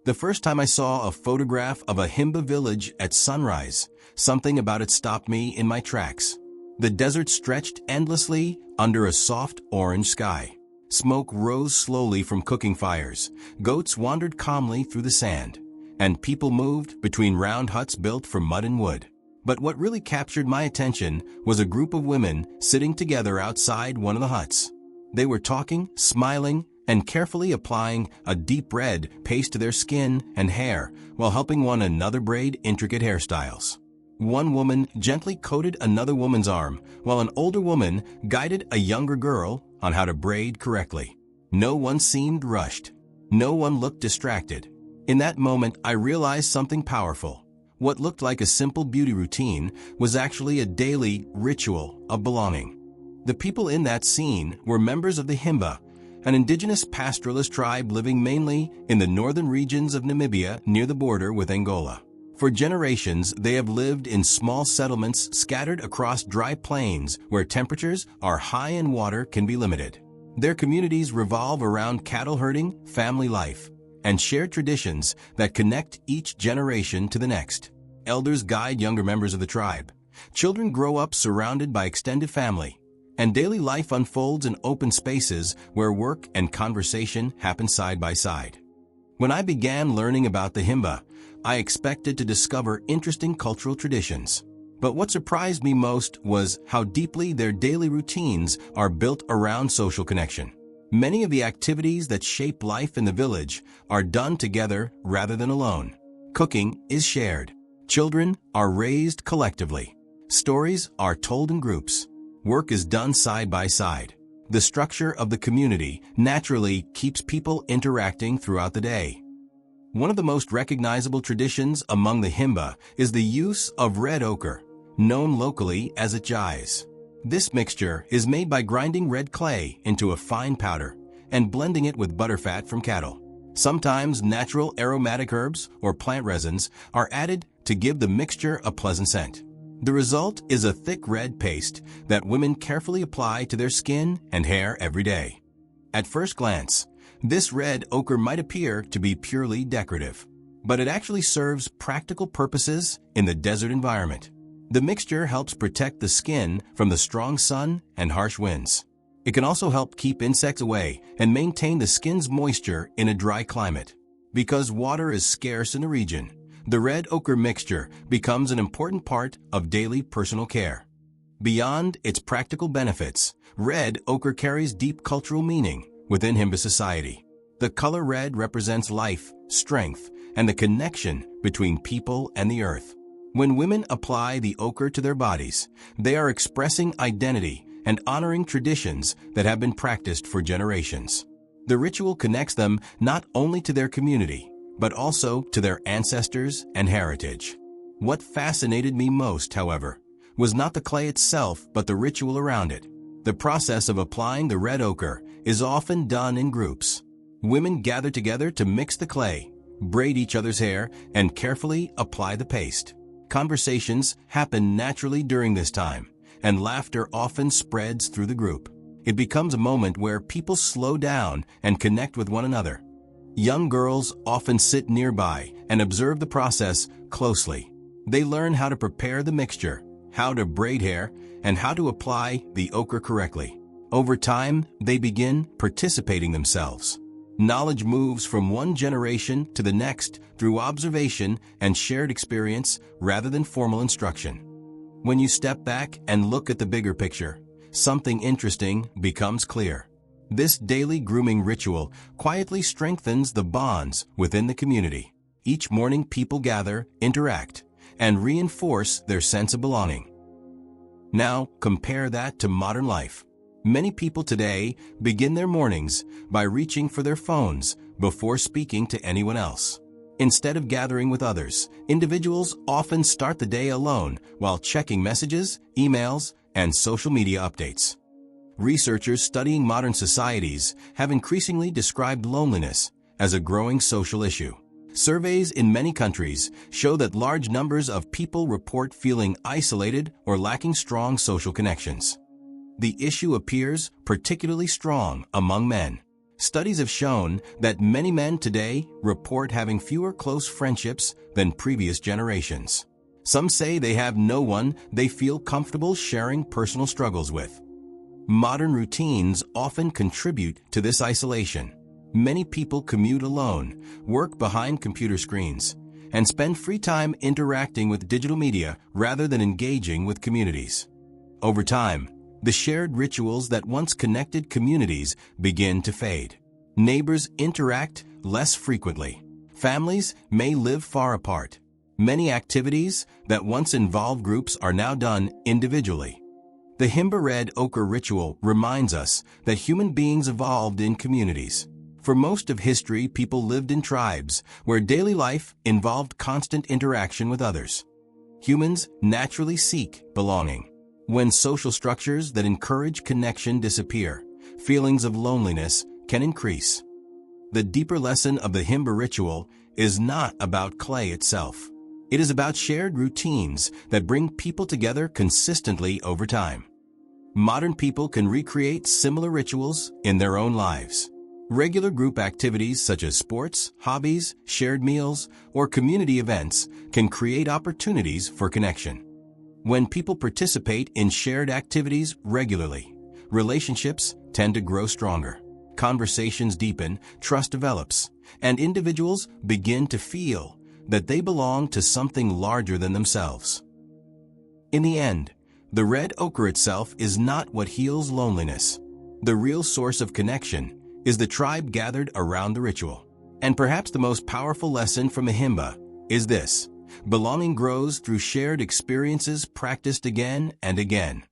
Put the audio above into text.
The first time I saw a photograph of a Himba village at sunrise, something about it stopped me in my tracks. The desert stretched endlessly under a soft orange sky. Smoke rose slowly from cooking fires, goats wandered calmly through the sand, and people moved between round huts built from mud and wood. But what really captured my attention was a group of women sitting together outside one of the huts. They were talking, smiling, and carefully applying a deep red paste to their skin and hair while helping one another braid intricate hairstyles. One woman gently coated another woman's arm, while an older woman guided a younger girl on how to braid correctly. No one seemed rushed. No one looked distracted. In that moment, I realized something powerful. What looked like a simple beauty routine was actually a daily ritual of belonging. The people in that scene were members of the Himba, an indigenous pastoralist tribe living mainly in the northern regions of Namibia near the border with Angola. For generations, they have lived in small settlements scattered across dry plains where temperatures are high and water can be limited. Their communities revolve around cattle herding, family life, and shared traditions that connect each generation to the next. Elders guide younger members of the tribe. Children grow up surrounded by extended family, and daily life unfolds in open spaces where work and conversation happen side by side. When I began learning about the Himba, I expected to discover interesting cultural traditions. But what surprised me most was how deeply their daily routines are built around social connection. Many of the activities that shape life in the village are done together rather than alone. Cooking is shared. Children are raised collectively. Stories are told in groups. Work is done side by side. The structure of the community naturally keeps people interacting throughout the day. One of the most recognizable traditions among the Himba is the use of red ochre, known locally as otjize. This mixture is made by grinding red clay into a fine powder and blending it with butterfat from cattle. Sometimes natural aromatic herbs or plant resins are added to give the mixture a pleasant scent. The result is a thick red paste that women carefully apply to their skin and hair every day. At first glance, this red ochre might appear to be purely decorative, but it actually serves practical purposes in the desert environment. The mixture helps protect the skin from the strong sun and harsh winds. It can also help keep insects away and maintain the skin's moisture in a dry climate. Because water is scarce in the region, the red ochre mixture becomes an important part of daily personal care. Beyond its practical benefits, red ochre carries deep cultural meaning within Himba society. The color red represents life, strength, and the connection between people and the earth. When women apply the ochre to their bodies, they are expressing identity and honoring traditions that have been practiced for generations. The ritual connects them not only to their community, but also to their ancestors and heritage. What fascinated me most, however, was not the clay itself, but the ritual around it. The process of applying the red ochre is often done in groups. Women gather together to mix the clay, braid each other's hair, and carefully apply the paste. Conversations happen naturally during this time, and laughter often spreads through the group. It becomes a moment where people slow down and connect with one another. Young girls often sit nearby and observe the process closely. They learn how to prepare the mixture, how to braid hair, and how to apply the ochre correctly. Over time, they begin participating themselves. Knowledge moves from one generation to the next through observation and shared experience rather than formal instruction. When you step back and look at the bigger picture, something interesting becomes clear. This daily grooming ritual quietly strengthens the bonds within the community. Each morning, people gather, interact, and reinforce their sense of belonging. Now, compare that to modern life. Many people today begin their mornings by reaching for their phones before speaking to anyone else. Instead of gathering with others, individuals often start the day alone while checking messages, emails, and social media updates. Researchers studying modern societies have increasingly described loneliness as a growing social issue. Surveys in many countries show that large numbers of people report feeling isolated or lacking strong social connections. The issue appears particularly strong among men. Studies have shown that many men today report having fewer close friendships than previous generations. Some say they have no one they feel comfortable sharing personal struggles with. Modern routines often contribute to this isolation. Many people commute alone, work behind computer screens, and spend free time interacting with digital media rather than engaging with communities. Over time, the shared rituals that once connected communities begin to fade. Neighbors interact less frequently. Families may live far apart. Many activities that once involved groups are now done individually. The Himba red ochre ritual reminds us that human beings evolved in communities. For most of history, people lived in tribes where daily life involved constant interaction with others. Humans naturally seek belonging. When social structures that encourage connection disappear, feelings of loneliness can increase. The deeper lesson of the Himba ritual is not about clay itself. It is about shared routines that bring people together consistently over time. Modern people can recreate similar rituals in their own lives. Regular group activities such as sports, hobbies, shared meals, or community events can create opportunities for connection. When people participate in shared activities regularly, relationships tend to grow stronger. Conversations deepen, trust develops, and individuals begin to feel that they belong to something larger than themselves. In the end, the red ochre itself is not what heals loneliness. The real source of connection is the tribe gathered around the ritual. And perhaps the most powerful lesson from a Himba is this: belonging grows through shared experiences practiced again and again.